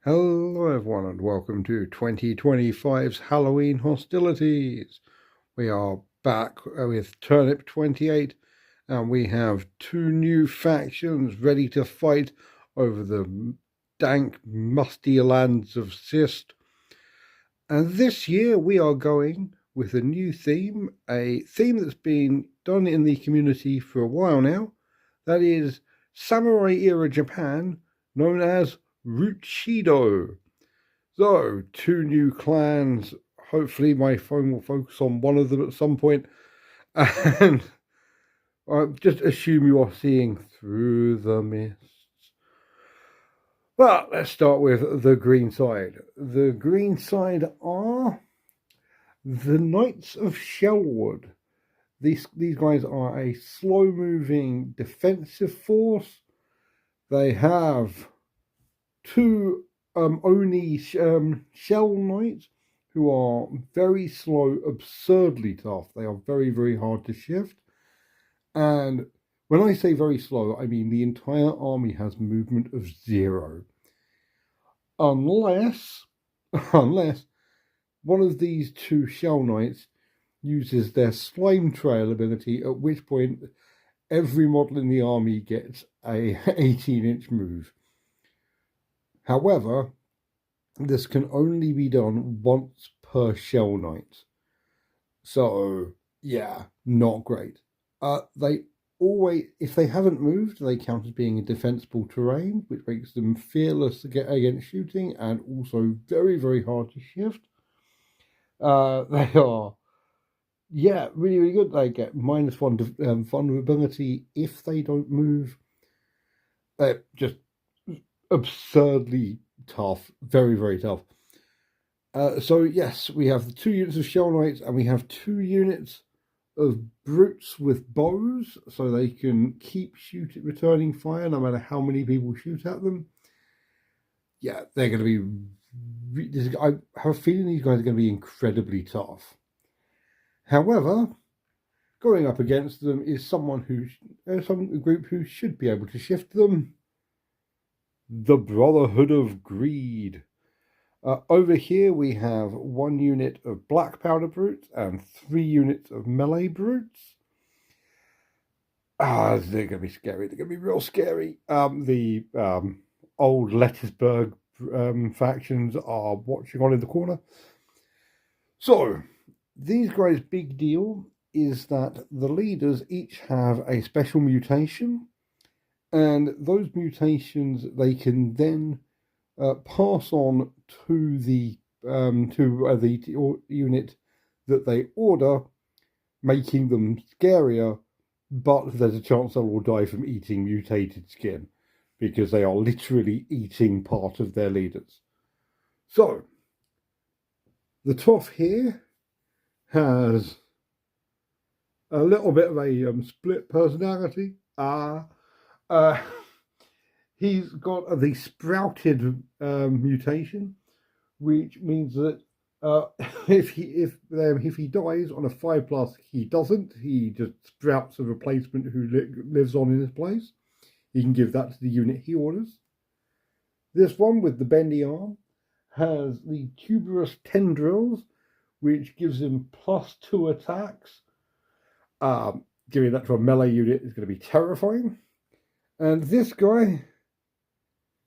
Hello everyone and welcome to 2025's Halloween Hostilities. We are back with Turnip28 and we have two new factions ready to fight over the dank, musty lands of Cyst. And this year we are going with a new theme, a theme that's been done in the community for a while now. That is Samurai era Japan, known as Rootshido. So, two new clans. Hopefully my phone will focus on one of them at some point. And just assume you are seeing through the mists. But let's start with the green side. The green side are the Knights of Shellwood. These guys are a slow-moving defensive force. They have two Oni Shell Knights who are very slow, absurdly tough. They are very, very hard to shift. And when I say very slow, I mean the entire army has movement of 0. Unless one of these two Shell Knights uses their Slime Trail ability, at which point every model in the army gets a 18-inch move. However, this can only be done once per Shell Knight. So, yeah, not great. They always, if they haven't moved, they count as being a defensible terrain, which makes them fearless against shooting and also very, very hard to shift. They are, yeah, really, really good. They get -1 vulnerability if they don't move. They're just absurdly tough, very, very tough. So yes, we have the 2 units of Shell Knights and we have 2 units of Brutes with bows, so they can keep returning fire no matter how many people shoot at them. Yeah, they're going to be... I have a feeling these guys are going to be incredibly tough. However, going up against them is some group who should be able to shift them. The Brotherhood of Greed. Over here we have 1 unit of black powder brutes and 3 units of melee brutes. They're going to be scary. They're going to be real scary. The old Lettisberg factions are watching on in the corner. So, these guys' big deal is that the leaders each have a special mutation, and those mutations they can then pass on to the unit that they order, making them scarier, but there's a chance they'll all die from eating mutated skin, because they are literally eating part of their leaders. So, the Toff here has a little bit of a split personality. He's got the sprouted mutation, which means that if he dies on a 5+, he doesn't. He just sprouts a replacement who lives on in his place. He can give that to the unit he orders. This one with the bendy arm has the tuberous tendrils, which gives him +2 attacks. Giving that to a melee unit is going to be terrifying. And this guy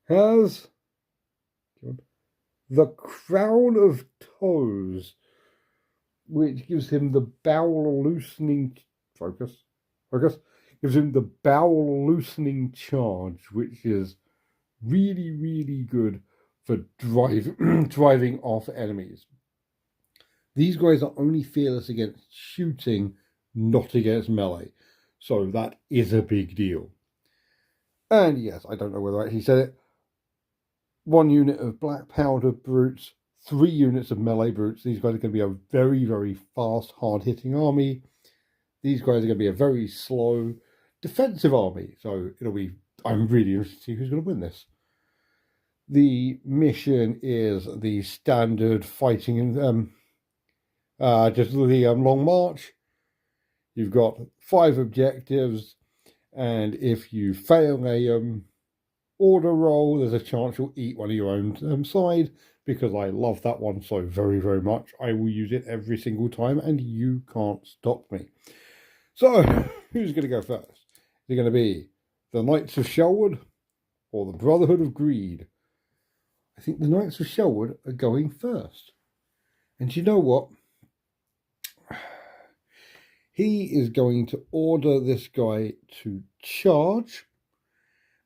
has the Crown of Toes, which gives him the bowel loosening gives him the bowel loosening charge, which is really, really good for driving off enemies. These guys are only fearless against shooting, not against melee. So that is a big deal. And yes, I don't know whether I actually said it. 1 unit of black powder brutes, 3 units of melee brutes. These guys are going to be a very, very fast, hard-hitting army. These guys are going to be a very slow, defensive army. So I'm really interested to see who's going to win this. The mission is the standard fighting in just the Long March. You've got 5 objectives, and if you fail order roll, there's a chance you'll eat one of your own side, because I love that one so very, very much. I will use it every single time, and you can't stop me. So, who's going to go first? Is it going to be the Knights of Shelwood or the Brotherhood of Greed? I think the Knights of Shelwood are going first. And you know what? He is going to order this guy to charge,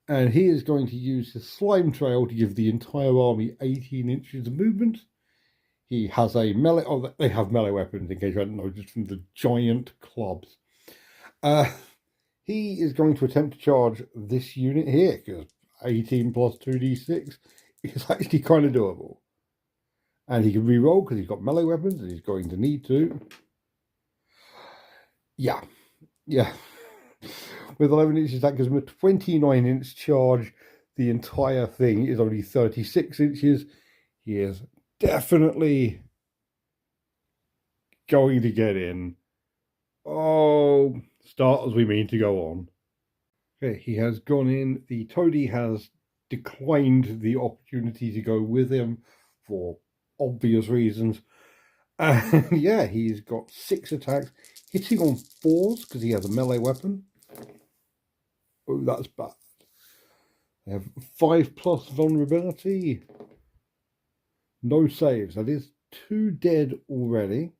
and he is going to use his slime trail to give the entire army 18 inches of movement. He has a melee. Oh, they have melee weapons, in case you hadn't noticed, from the giant clubs. He is going to attempt to charge this unit here, because 18 plus 2d6 is actually kind of doable. And he can re-roll because he's got melee weapons, and he's going to need to. Yeah. With 11 inches, that gives him a 29-inch charge. The entire thing is only 36 inches. He is definitely going to get in. Oh, start as we mean to go on. Okay, he has gone in. The toady has declined the opportunity to go with him for obvious reasons. And yeah, he's got 6 attacks, hitting on 4s because he has a melee weapon. Oh, that's bad. They have 5+ vulnerability. No saves. That is 2 dead already.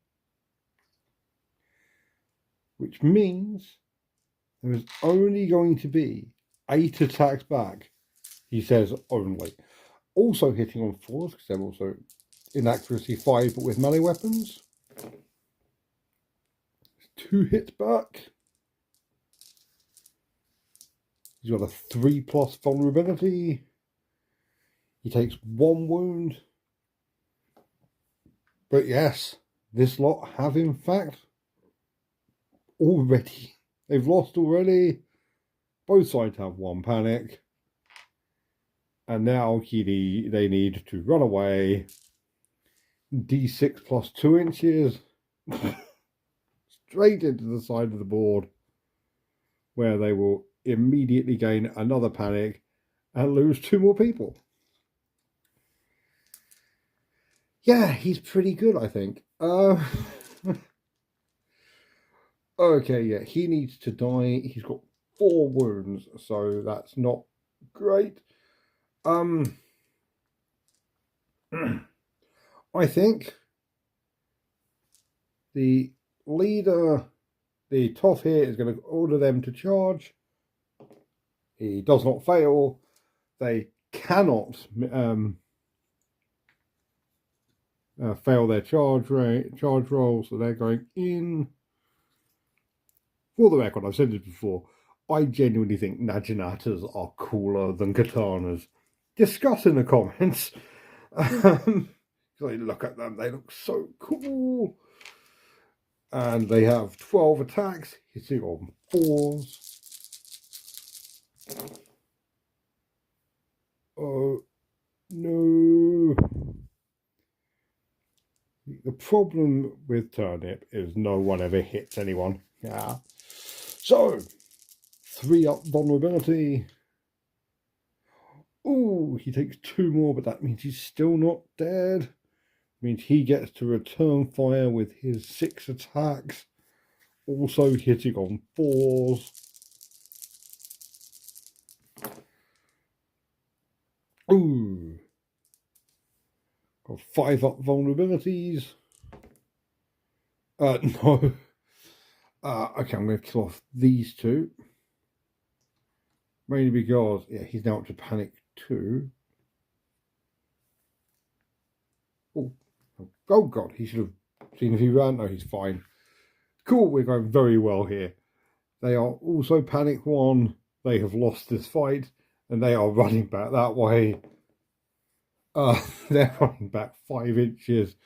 Which means there is only going to be 8 attacks back. He says only. Also hitting on 4s because they're also inaccuracy 5 but with melee weapons. 2 hits back. He's got a 3+ vulnerability. He takes 1 wound. But yes, this lot have in fact already. They've lost already. Both sides have 1 panic. And now they need to run away. D6 plus 2 inches. Straight into the side of the board, where they will immediately gain another panic and lose 2 more people. Yeah, he's pretty good, I think. Okay, yeah, he needs to die. He's got 4 wounds, so that's not great. I think the leader, the Toff here, is going to order them to charge. He does not fail. They cannot fail their charge roll, so they're going in. For the record, I've said this before, I genuinely think Najinatas are cooler than katanas. Discuss in the comments. Look at them, they look so cool. And they have 12 attacks, hitting on 4s. Oh, no. The problem with Turnip is no one ever hits anyone. Yeah. So, 3 up vulnerability. Oh, he takes 2 more, but that means he's still not dead. Means he gets to return fire with his 6 attacks. Also hitting on 4s. Ooh. Got 5 up vulnerabilities. No. Okay, I'm going to kill off these 2. Mainly because, yeah, he's now up to panic 2. Oh God, he should have seen if he ran. No, he's fine. Cool, we're going very well here. They are also panic 1. They have lost this fight, and they are running back that way. They're running back 5 inches,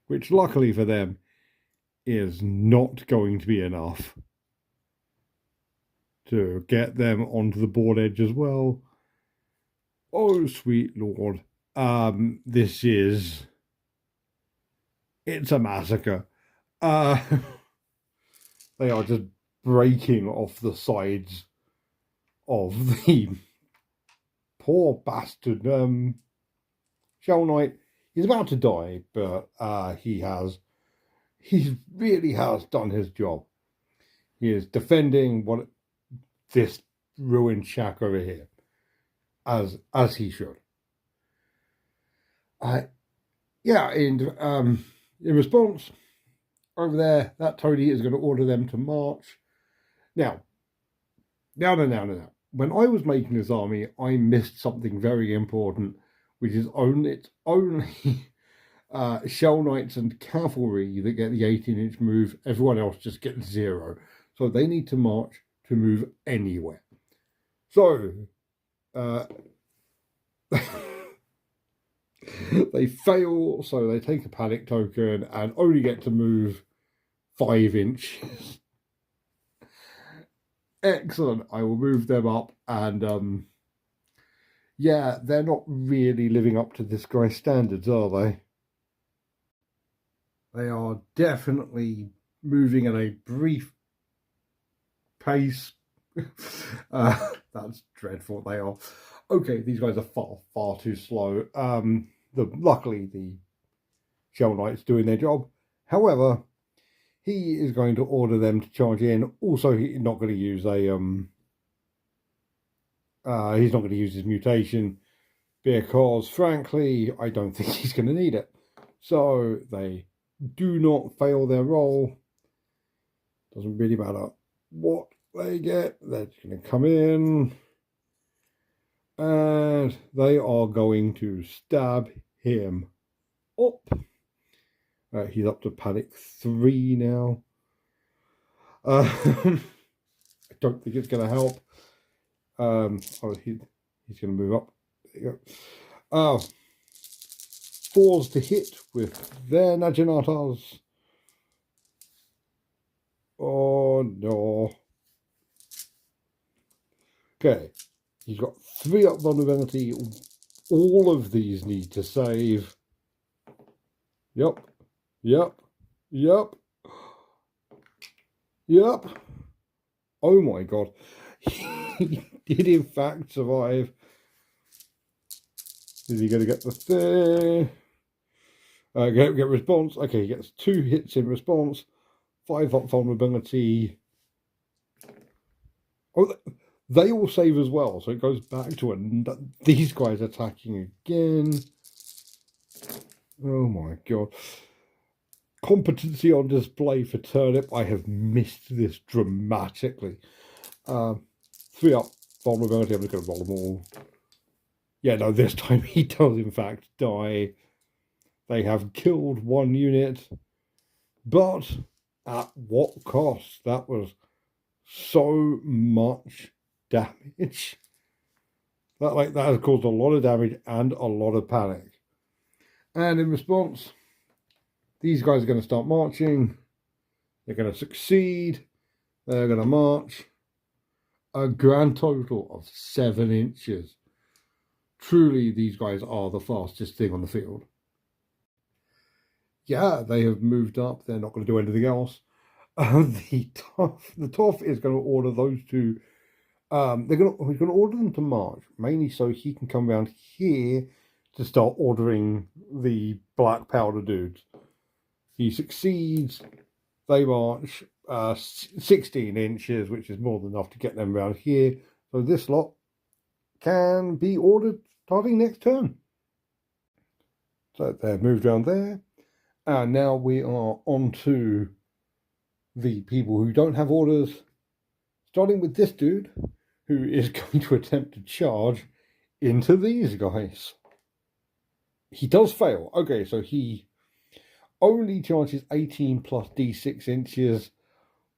which luckily for them is not going to be enough to get them onto the board edge as well. Oh, sweet Lord. It's a massacre. They are just breaking off the sides of the poor bastard Shell Knight. He's about to die, but he really has done his job. He is defending this ruined shack over here, as he should. Yeah, and in response, over there, that Tony is going to order them to march. Now. When I was making this army, I missed something very important, which is it's only Shell Knights and Cavalry that get the 18-inch move. Everyone else just gets 0. So they need to march to move anywhere. So they fail, so they take a panic token and only get to move 5 inches. Excellent. I will move them up, and yeah, they're not really living up to this guy's standards, are they? They are definitely moving at a brief pace. That's dreadful. They are. Okay, these guys are far too slow. Luckily the Shell Knight's doing their job. However, he is going to order them to charge in. Also, he's not going to use he's not going to use his mutation because, frankly, I don't think he's going to need it. So they do not fail their roll. Doesn't really matter what they get. They're just going to come in and they are going to stab him up. He's up to panic 3 now. I don't think it's going to help. He's going to move up. There you go. 4s to hit with their Najinatas. Oh no. Okay. He's got 3 up vulnerability. All of these need to save. Yep. Oh my god. He did in fact survive. Is he going to get the thing? Get response. Okay, he gets 2 hits in response. 5 up vulnerability. Oh, they all save as well. So it goes back to these guys attacking again. Oh my god. Competency on display for Turnip. I have missed this dramatically. 3 up vulnerability. I'm just going to roll them all. Yeah, no, this time he does in fact die. They have killed 1 unit. But at what cost? That was so much damage. That has caused a lot of damage and a lot of panic. And in response, these guys are going to start marching. They're going to succeed. They're going to march. A grand total of 7 inches. Truly, these guys are the fastest thing on the field. Yeah, they have moved up. They're not going to do anything else. The Toff is going to order those 2. He's going to order them to march, mainly so he can come around here to start ordering the black powder dudes. He succeeds. They march 16 inches, which is more than enough to get them around here. So this lot can be ordered starting next turn. So they're moved around there. And now we are on to the people who don't have orders. Starting with this dude, who is going to attempt to charge into these guys. He does fail. Okay, so he only charges 18 plus D6 inches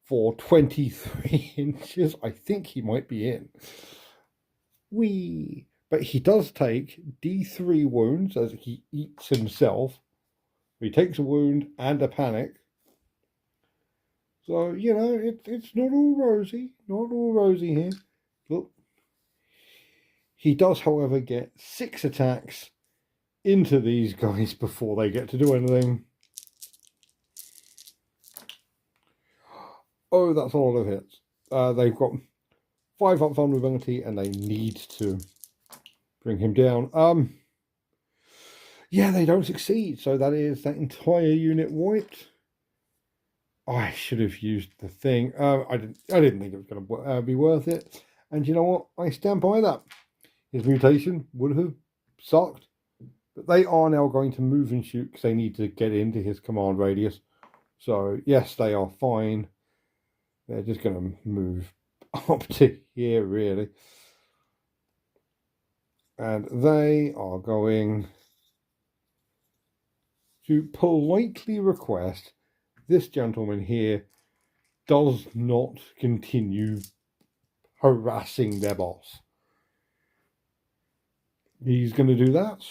for 23 inches. I think he might be in. But he does take D3 wounds as he eats himself. He takes a wound and a panic. So, you know, it's not all rosy. Not all rosy here. Look. He does, however, get 6 attacks into these guys before they get to do anything. Oh, that's a lot of hits. They've got 5 up vulnerability and they need to bring him down. Yeah, they don't succeed. So that is that entire unit wiped. I should have used the thing. I didn't think it was going to be worth it. And you know what? I stand by that. His mutation would have sucked. But they are now going to move and shoot because they need to get into his command radius. So, yes, they are fine. They're just going to move up to here, really. And they are going to politely request this gentleman here does not continue harassing their boss. He's going to do that.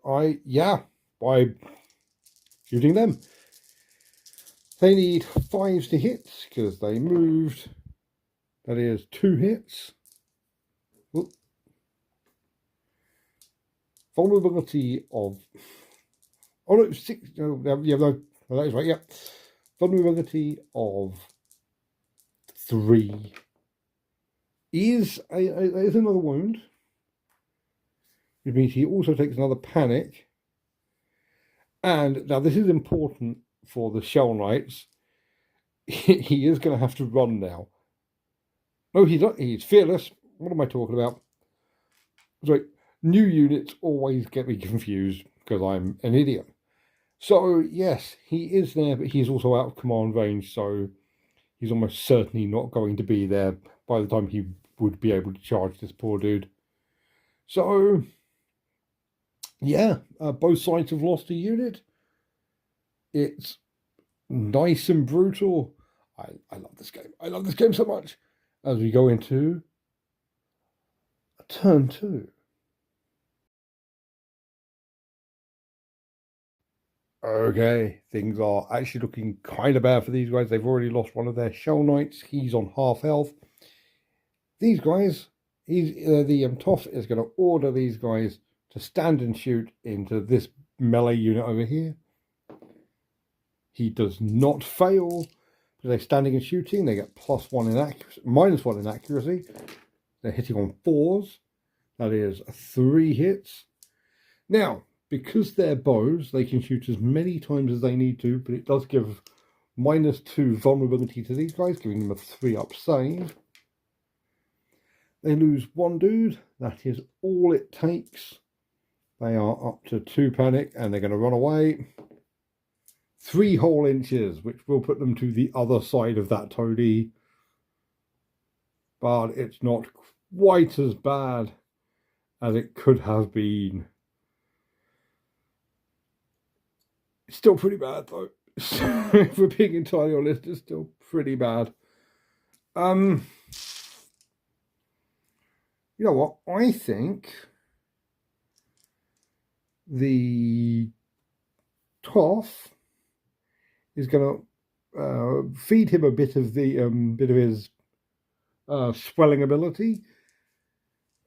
By shooting them. They need 5s to hit because they moved. That is 2 hits. Oop. Vulnerability of... Oh no, 6... Oh, yeah, no, that is right, yeah. Vulnerability of 3 is another wound. It means he also takes another panic. And now this is important for the Shell Knights. He is going to have to run now. No, he's not. He's fearless. What am I talking about? Sorry, new units always get me confused because I'm an idiot. So, yes, he is there, but he's also out of command range, so he's almost certainly not going to be there by the time he would be able to charge this poor dude. So, yeah, both sides have lost a unit. It's nice and brutal. I love this game. I love this game so much. As we go into turn 2. Okay, things are actually looking kind of bad for these guys. They've already lost one of their Shell Knights. He's on half health. These guys, the Toff is going to order these guys to stand and shoot into this melee unit over here. He does not fail because they're standing and shooting. They get +1 in accuracy, -1 in accuracy. They're hitting on 4s. That is 3 hits. Now, because they're bows, they can shoot as many times as they need to, but it does give -2 vulnerability to these guys, giving them a 3-up save. They lose 1 dude. That is all it takes. They are up to 2 panic, and they're going to run away. 3 whole inches, which will put them to the other side of that toady. But it's not quite as bad as it could have been. It's still pretty bad, though. If we're being entirely honest, it's still pretty bad. You know what? I think the Toff is going to feed him a bit of his swelling ability,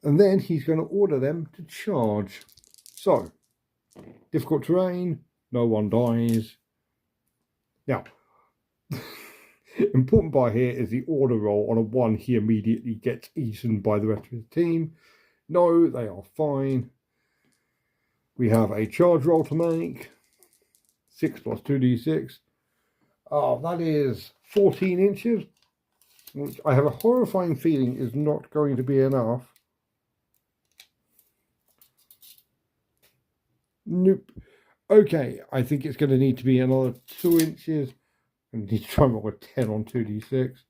and then he's going to order them to charge. So, difficult terrain, no one dies. Now, important part here is the order roll. On a 1, he immediately gets eaten by the rest of his team. No, they are fine. We have a charge roll to make. 6 plus 2d6. Oh, that is 14 inches, which I have a horrifying feeling is not going to be enough. Nope. Okay, I think it's going to need to be another 2 inches. I need to try and roll a 10 on 2d6.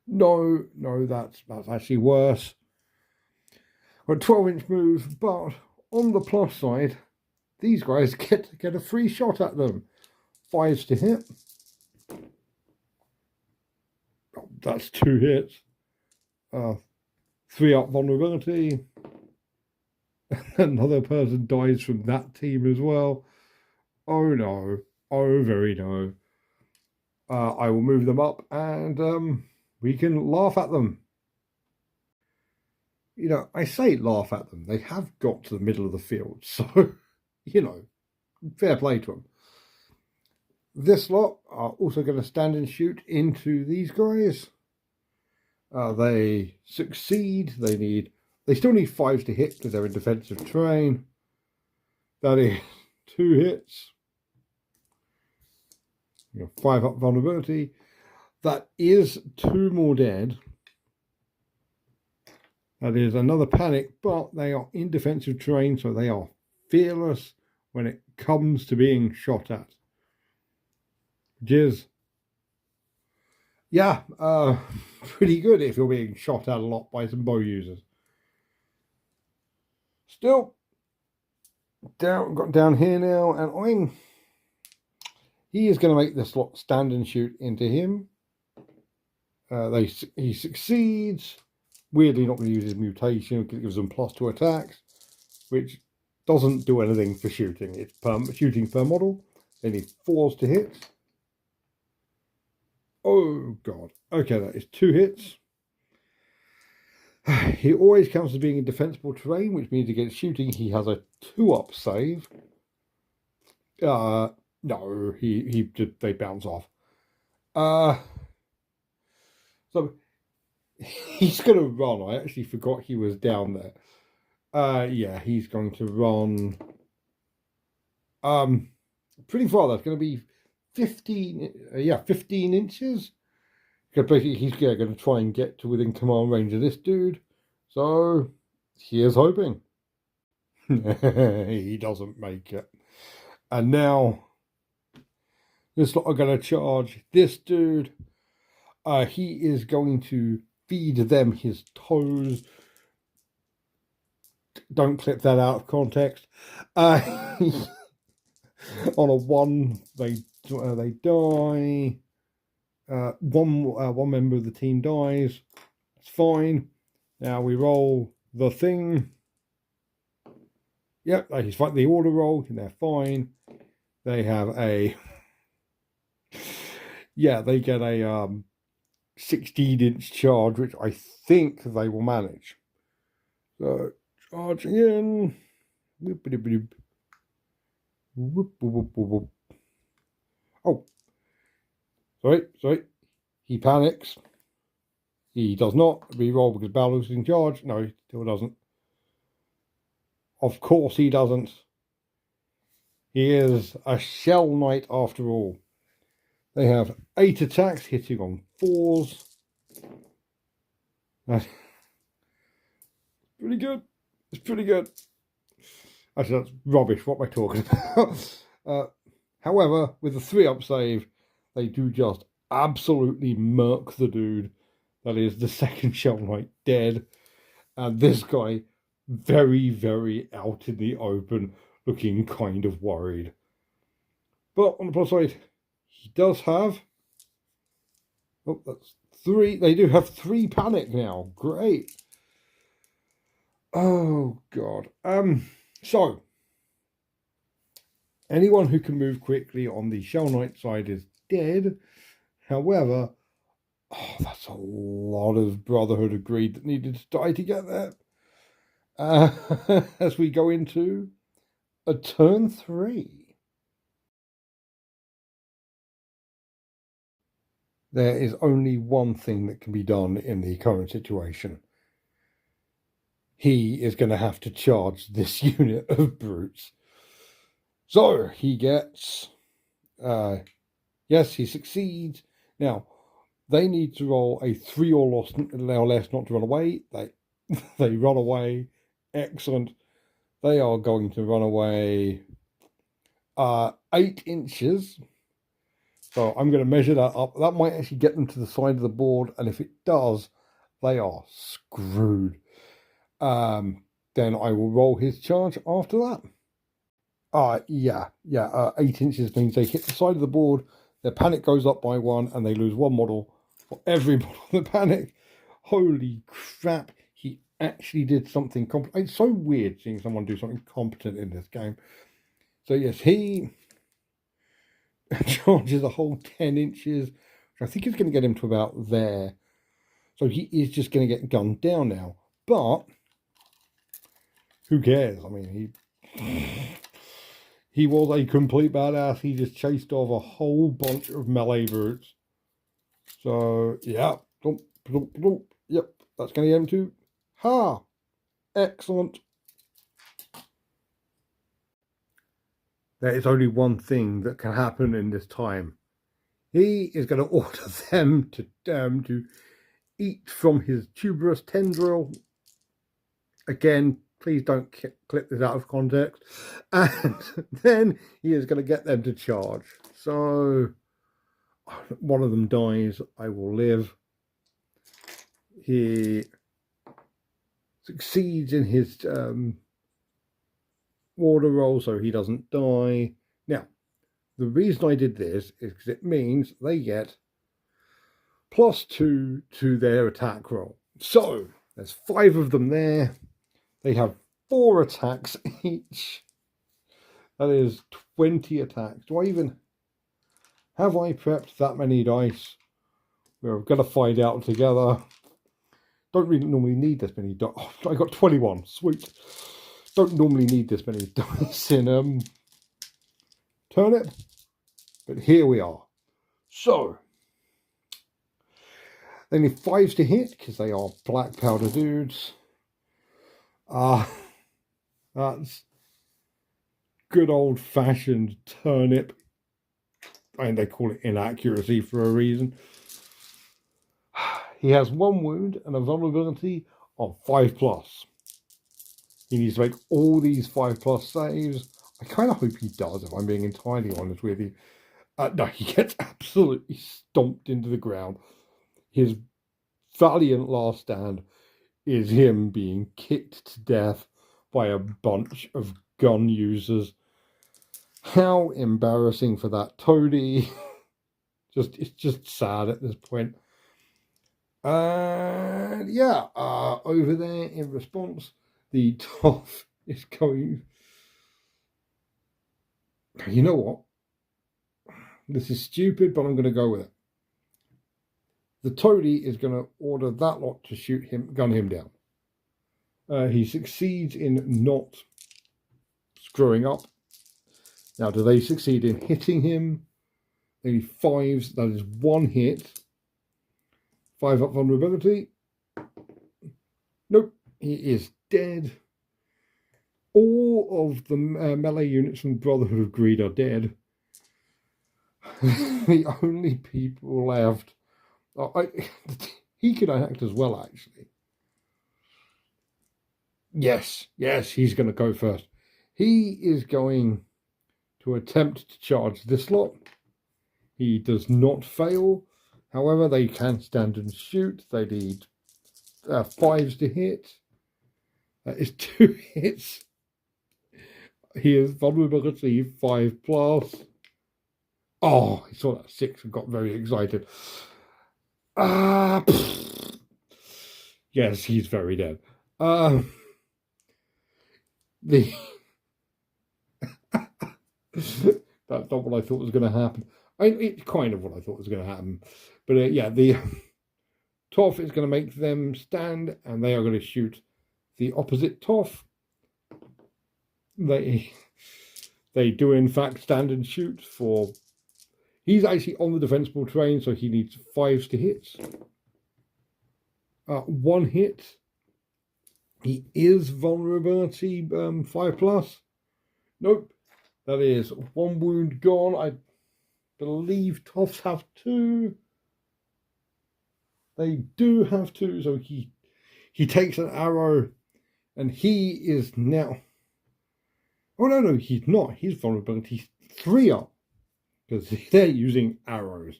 No, that's actually worse. A 12-inch move, but on the plus side, these guys get a free shot at them. 5s to hit. Oh, that's 2 hits. 3-up vulnerability. Another person dies from that team as well. Oh no. Oh, very no. I will move them up and we can laugh at them. You know, I say laugh at them. They have got to the middle of the field. So, you know, fair play to them. This lot are also going to stand and shoot into these guys. They succeed. They need They still need 5s to hit because they're in defensive terrain. That is 2 hits. 5 up vulnerability. That is 2 more dead. That is another panic, but they are in defensive terrain, so they are fearless when it comes to being shot at. Which is, yeah, pretty good if you're being shot at a lot by some bow users. Still, got down here now, and he is going to make this lot stand and shoot into him. He succeeds. Weirdly, not going to use his mutation because it gives them +2 attacks, which doesn't do anything for shooting. It's shooting per model. They need 4s to hit. Oh god. Okay, that is 2 hits. He always counts as being in defensible terrain, which means against shooting he has a 2-up save. No, they bounce off. So he's going to run. I actually forgot he was down there. Yeah, he's going to run pretty far. That's going to be 15 inches. Because basically he's going to try and get to within command range of this dude. So here's hoping. He doesn't make it. And now this lot are going to charge this dude. He is going to feed them his toes. Don't clip that out of context. On a 1, they die. One member of the team dies. It's fine. Now we roll the thing. Yep, he's fighting the order roll, and they're fine. They have a they get a 16-inch charge, which I think they will manage. So charging in. Oh, sorry. He panics. He does not reroll because Balor's in charge. No, he still doesn't. Of course he doesn't. He is a Shell Knight after all. They have 8 attacks hitting on 4s. That's pretty good. It's pretty good. Actually, that's rubbish. What am I talking about? However, with the 3-up save, they do just absolutely murk the dude. That is the second Shell Knight dead. And this guy, very, very out in the open, looking kind of worried. But on the plus side, he does have... Oh, that's 3. They do have 3 panic now. Great. Oh, God. So, anyone who can move quickly on the Shell Knight side is dead. However, that's a lot of Brotherhood of Greed that needed to die to get there. As we go into a turn 3. There is only one thing that can be done in the current situation. He is going to have to charge this unit of brutes. So he gets, yes, he succeeds. Now, they need to roll a 3 or less not to run away. They run away. Excellent. They are going to run away 8 inches. So I'm going to measure that up. That might actually get them to the side of the board. And if it does, they are screwed. Then I will roll his charge after that. 8 inches means they hit the side of the board, their panic goes up by 1, and they lose 1 model for every model of the panic. Holy crap, he actually did something competent. It's so weird seeing someone do something competent in this game. So yes, he charges a whole 10 inches, which I think is going to get him to about there. So he is just going to get gunned down now. But who cares? I mean, he was a complete badass. He just chased off a whole bunch of melee brutes. So, yeah. Yep, that's going to get him to... Ha! Excellent. There is only one thing that can happen in this time. He is going to order them to eat from his tuberous tendril. Again, please don't clip this out of context. And then he is going to get them to charge. So one of them dies. I will live. He succeeds in his order roll, so he doesn't die. Now, the reason I did this is because it means they get +2 to their attack roll. So there's 5 of them there. They have 4 attacks each. That is 20 attacks. Have I prepped that many dice? We're going to find out together. Don't really normally need this many dice. Oh, I got 21. Sweet. Don't normally need this many dice in Turnip. But here we are. So, they need 5s to hit because they are black powder dudes. That's good old-fashioned Turnip. I mean, they call it inaccuracy for a reason. He has 1 wound and a vulnerability of 5+. He needs to make all these 5+ saves. I kind of hope he does, if I'm being entirely honest with you. No, he gets absolutely stomped into the ground. His valiant last stand is him being kicked to death by a bunch of gun users. How embarrassing for that toady. It's just sad at this point. Yeah, over there in response, the Toff is going. You know what? This is stupid, but I'm going to go with it. The toady is going to order that lot to gun him down. He succeeds in not screwing up. Now, do they succeed in hitting him? They need 5s. That is 1 hit. 5 up vulnerability. Nope, he is dead. All of the melee units from Brotherhood of Greed are dead. The only people left. He could act as well, actually. Yes, he's going to go first. He is going to attempt to charge this lot. He does not fail. However, they can stand and shoot. They need 5s to hit. That is 2 hits. He has vulnerability 5+. Oh, he saw that 6 and got very excited. Yes, he's very dead. That's not what I thought was going to happen. It's kind of what I thought was going to happen. But yeah, the Toff is going to make them stand, and they are going to shoot the opposite Toff. They do in fact stand and shoot for. He's actually on the defensible terrain, so he needs 5s to hit. 1 hit. He is vulnerability 5+. Nope. That is 1 wound gone. I believe Toffs have 2. They do have 2, so he takes an arrow, and he is now. Oh no, he's not. He's vulnerability 3 up because they're using arrows.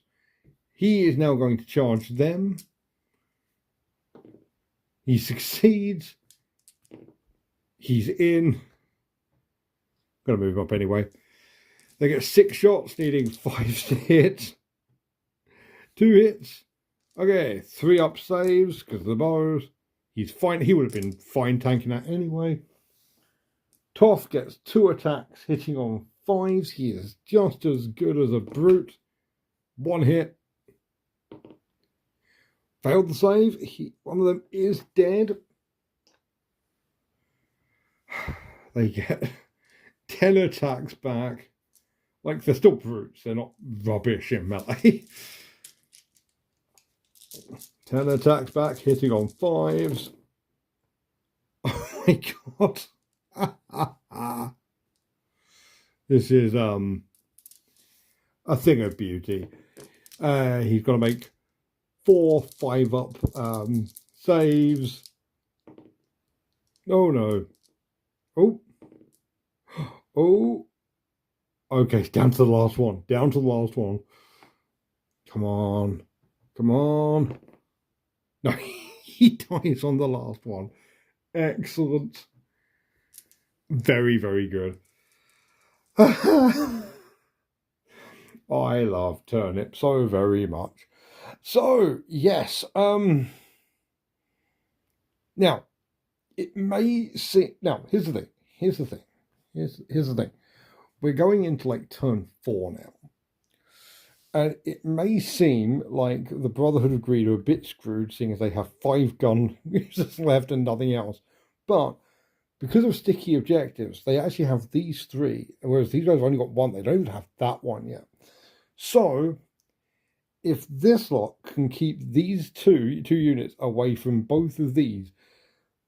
He is now going to charge them. He succeeds. He's in. Gonna move up anyway. They get 6 shots, needing 5s to hit. 2 hits. Okay, 3 up saves because of the bows. He's fine. He would have been fine tanking that anyway. Toff gets 2 attacks, hitting on 5s. He is just as good as a brute. 1 hit. Failed the save. One of them is dead. They get 10 attacks back. Like, they're still brutes. They're not rubbish in melee. 10 attacks back, hitting on 5s. Oh my god. This is a thing of beauty. He's got to make 4 5-up saves. Oh no. Oh. Oh. Okay, down to the last one. Down to the last one. Come on. Come on. No, he dies on the last one. Excellent. Very, very good. I love Turnip so very much. So, yes, now, it may seem... Now, here's the thing. Here's the thing. We're going into, like, turn 4 now. And it may seem like the Brotherhood of Greed are a bit screwed, seeing as they have 5 gun users left and nothing else. But because of sticky objectives, they actually have these 3, whereas these guys have only got 1. They don't even have that one yet. So, if this lot can keep these two units away from both of these,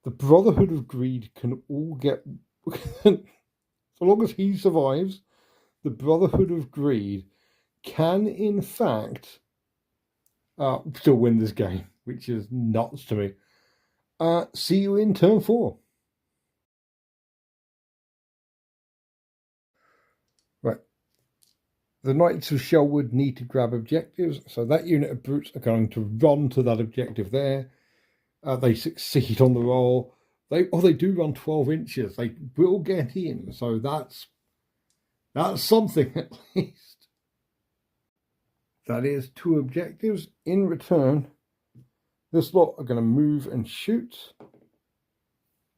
the Brotherhood of Greed can all get... so long as he survives, the Brotherhood of Greed can, in fact, still win this game, which is nuts to me. See you in turn 4. Right. The Knights of Shelwood need to grab objectives, so that unit of brutes are going to run to that objective there. They succeed on the roll. They do run 12 inches. They will get in, so that's something at least. That is 2 objectives. In return, this lot are going to move and shoot.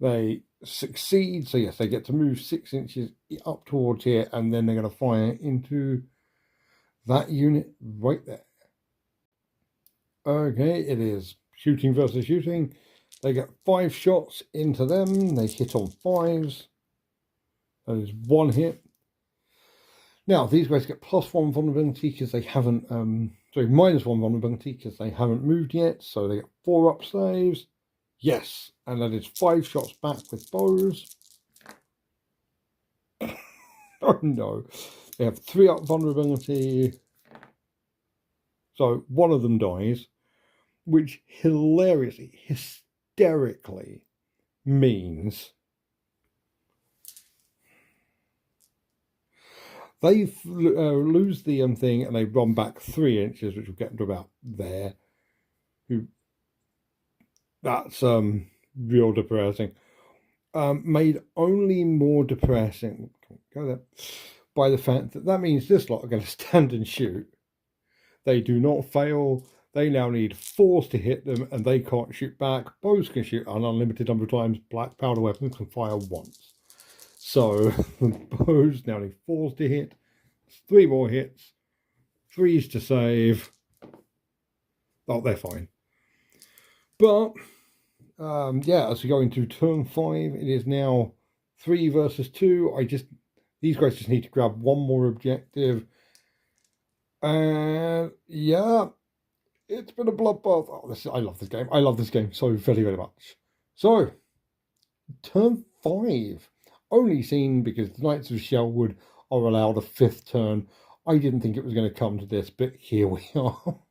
They succeed, so yes, they get to move 6 inches up towards here, and then they're going to fire into that unit right there. Okay, it is shooting versus shooting. They get 5 shots into them. They hit on 5s. That is 1 hit. Now, these guys get +1 vulnerability because they haven't, -1 vulnerability because they haven't moved yet. So they get 4 up saves. Yes, and that is 5 shots back with bows. Oh no. They have 3 up vulnerability. So one of them dies, which hysterically means they lose the thing and they run back 3 inches, which will get them to about there. That's real depressing. Made only more depressing, go there, by the fact that means this lot are going to stand and shoot. They do not fail. They now need 4s to hit them, and they can't shoot back. Bows can shoot an unlimited number of times. Black powder weapons can fire once. So the bows now need 4s to hit, 3 more hits, 3s to save. Oh, they're fine. But yeah, as we go into turn 5, it is now 3 versus 2. These guys just need to grab 1 more objective. And yeah, it's been a bloodbath. Oh, I love this game. I love this game so very, very much. So, turn 5. Only seen because the Knights of Shelwood are allowed a 5th turn. I didn't think it was going to come to this, but here we are.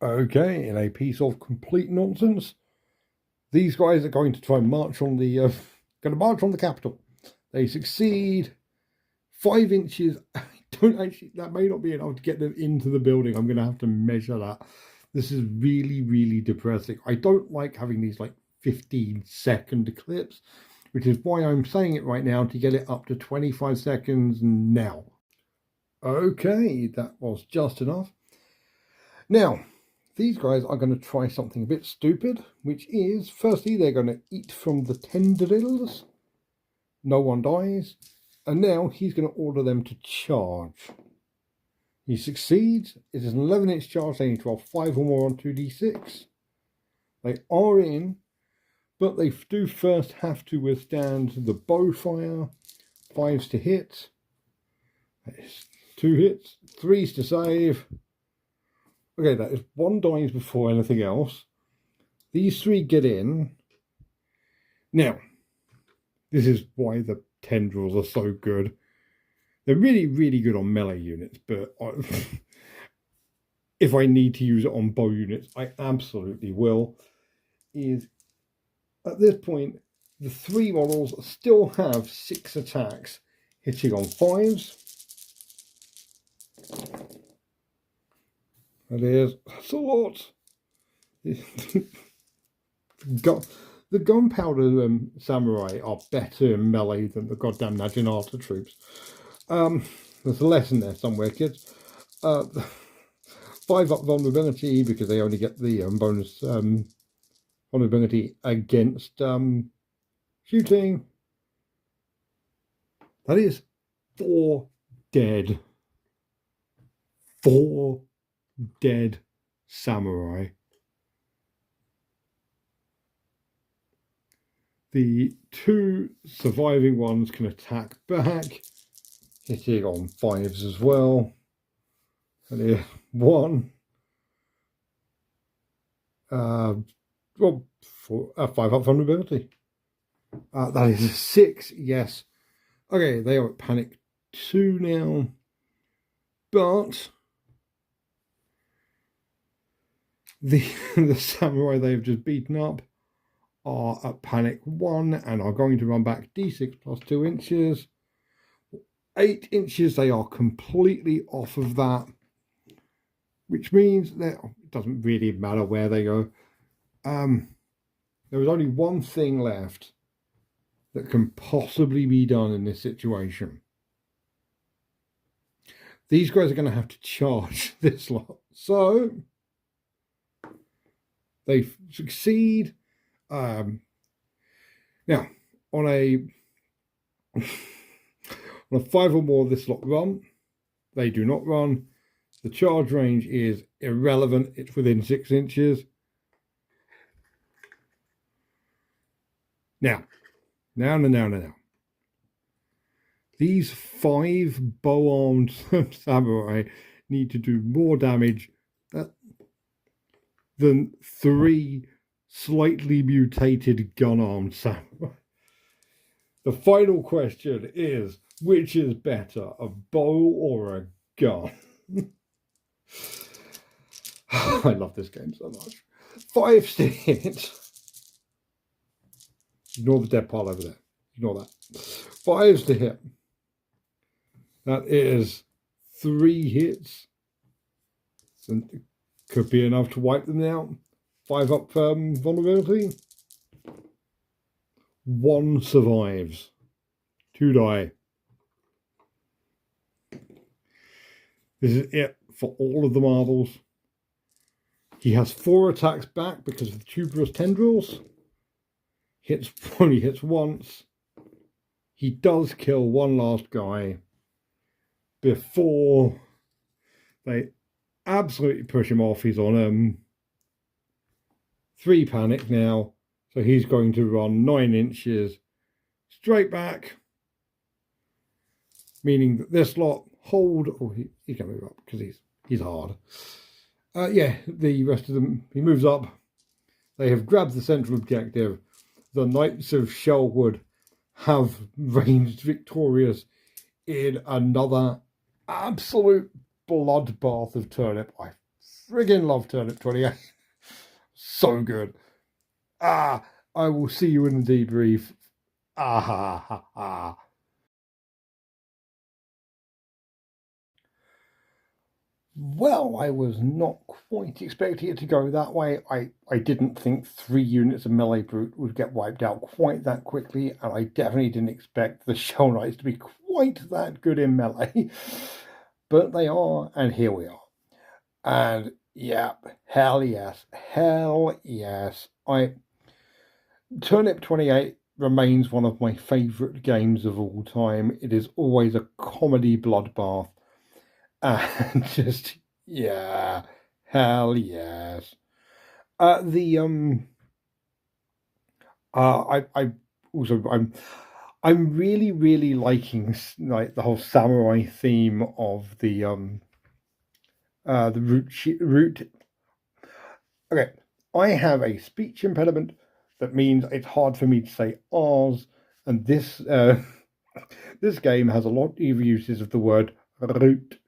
Okay, in a piece of complete nonsense, these guys are going to try and march on the capital. They succeed. 5 inches. That may not be enough to get them into the building. I'm going to have to measure that. This is really, really depressing. I don't like having these like 15-second clips, which is why I'm saying it right now to get it up to 25 seconds now. Okay, that was just enough. Now, these guys are going to try something a bit stupid, which is, firstly, they're going to eat from the tendrils. No one dies. And now he's going to order them to charge. He succeeds. It is an 11-inch charge. They need to roll 5 or more on 2d6. They are in, but they do first have to withstand the bow fire. 5s to hit. 2 hits. 3s to save. Okay, that is 1 dies before anything else. These three get in. Now, this is why the tendrils are so good. They're really, really good on melee units, but if I need to use it on bow units, I absolutely will. Is at this point, the three models still have 6 attacks, hitting on 5s. That's a lot. The gunpowder samurai are better in melee than the goddamn Naginata troops. There's a lesson there somewhere, kids. 5 up vulnerability because they only get the bonus vulnerability against shooting. That is 4 dead. 4 dead samurai. The 2 surviving ones can attack back, hitting on 5s as well. And here's 1. 5 up vulnerability. That is a 6, yes. Okay, they are at panic 2 now. But the samurai they've just beaten up are at panic 1 and are going to run back d6 plus 2 inches. 8 inches, they are completely off of that, which means that it doesn't really matter where they go. There is only one thing left that can possibly be done in this situation. These guys are going to have to charge this lot. So they succeed. Now, on a 5 or more this lot run, they do not run. The charge range is irrelevant. It's within 6 inches. Now. These 5 bow-armed samurai need to do more damage than 3 slightly mutated gun-armed samurai. The final question is, which is better, a bow or a gun? I love this game so much. 5 to hit. Ignore the dead pile over there. Ignore that. 5s to hit. That is 3 hits. So it could be enough to wipe them out. 5 up vulnerability. 1 survives. 2 die. This is it for all of the marbles. He has 4 attacks back because of the tuberous tendrils. Only hits once. He does kill one last guy before they absolutely push him off. He's on 3 panic now, so he's going to run 9 inches straight back, meaning that this lot hold. Oh, he can move up because he's hard. Yeah, the rest of them, he moves up. They have grabbed the central objective. The Knights of Shellwood have reigned victorious in another absolute bloodbath of Turnip. I friggin' love Turnip28. So good. I will see you in the debrief. Ha ha ha. Well, I was not quite expecting it to go that way. I didn't think 3 units of melee brute would get wiped out quite that quickly, and I definitely didn't expect the Shell Knights to be quite that good in melee. But they are, and here we are. And yeah, hell yes. Turnip28 remains one of my favourite games of all time. It is always a comedy bloodbath. And just, yeah, hell yes. I'm really liking like the whole samurai theme of the root. Okay, I have a speech impediment that means it's hard for me to say R's, and this this game has a lot of uses of the word root.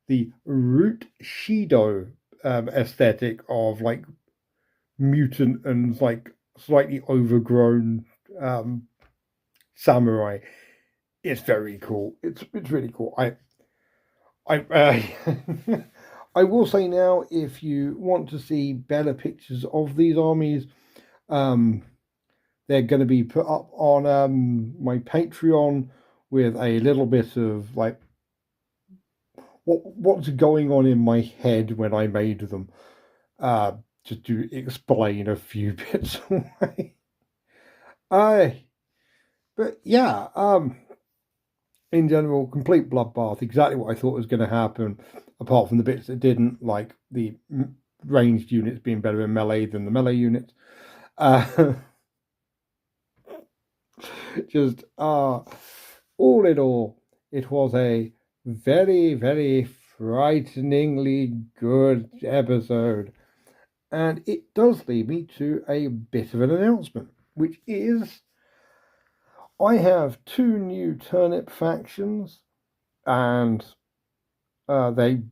The Rootshido aesthetic of like mutant and like slightly overgrown samurai. It's very cool. It's really cool. I will say now, if you want to see better pictures of these armies, they're going to be put up on my Patreon with a little bit of like what's going on in my head when I made them, just to explain a few bits away. But yeah, in general, complete bloodbath, exactly what I thought was going to happen, apart from the bits that didn't, like the ranged units being better in melee than the melee units. Just all in all, it was a very, very frighteningly good episode. And it does lead me to a bit of an announcement, which is I have 2 new turnip factions, and they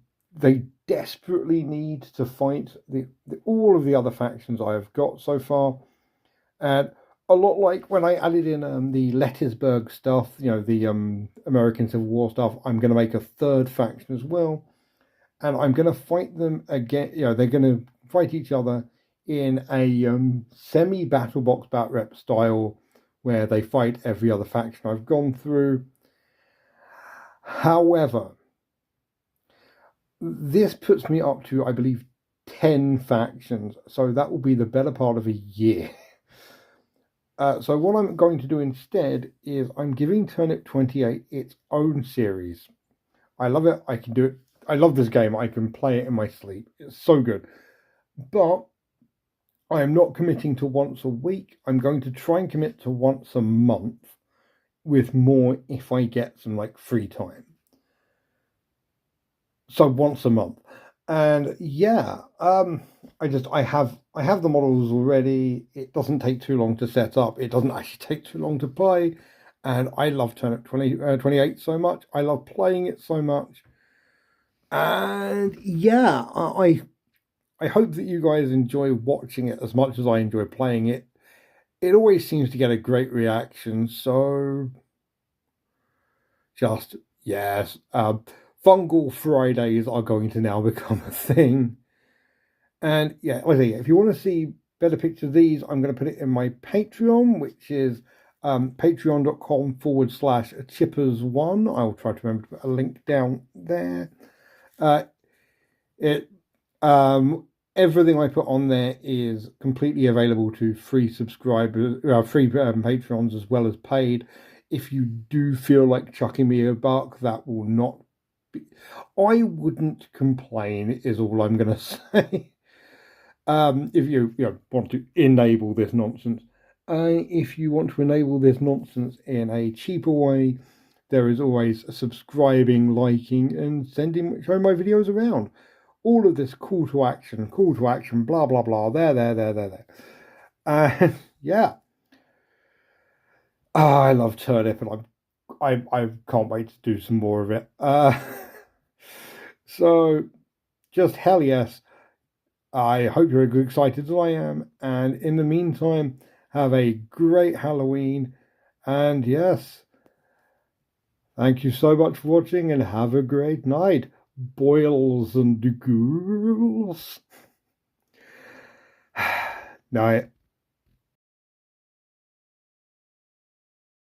desperately need to fight all of the other factions I have got so far. And a lot like when I added in the Lettisburg stuff, the American Civil War stuff, I'm going to make a 3rd faction as well. And I'm going to fight them again. They're going to fight each other in a semi-battle box bat rep style where they fight every other faction I've gone through. However, this puts me up to, I believe, 10 factions. So that will be the better part of a year. So what I'm going to do instead is I'm giving Turnip28 its own series. I love it. I can do it. I love this game. I can play it in my sleep. It's so good. But I am not committing to once a week. I'm going to try and commit to once a month, with more if I get some like free time. So once a month. And yeah, I have the models already. It doesn't take too long to set up. It doesn't actually take too long to play. And I love Turnip28 so much. I love playing it so much. And yeah, I hope that you guys enjoy watching it as much as I enjoy playing it. It always seems to get a great reaction. So just yes. Fungal Fridays are going to now become a thing. And yeah, if you want to see better pictures of these, I'm going to put it in my Patreon, which is patreon.com/chippers1. I'll try to remember to put a link down there. Everything I put on there is completely available to free subscribers, free patrons as well as paid. If you do feel like chucking me a buck, that will not be. I wouldn't complain, is all I'm going to say. If you want to enable this nonsense. If you want to enable this nonsense in a cheaper way, there is always subscribing, liking, and showing my videos around. All of this call to action, blah, blah, blah, there. Yeah. I love Turnip, and I can't wait to do some more of it. So, just hell yes. I hope you're as excited as I am. And in the meantime, have a great Halloween. And yes, thank you so much for watching, and have a great night, boils and ghouls. Night.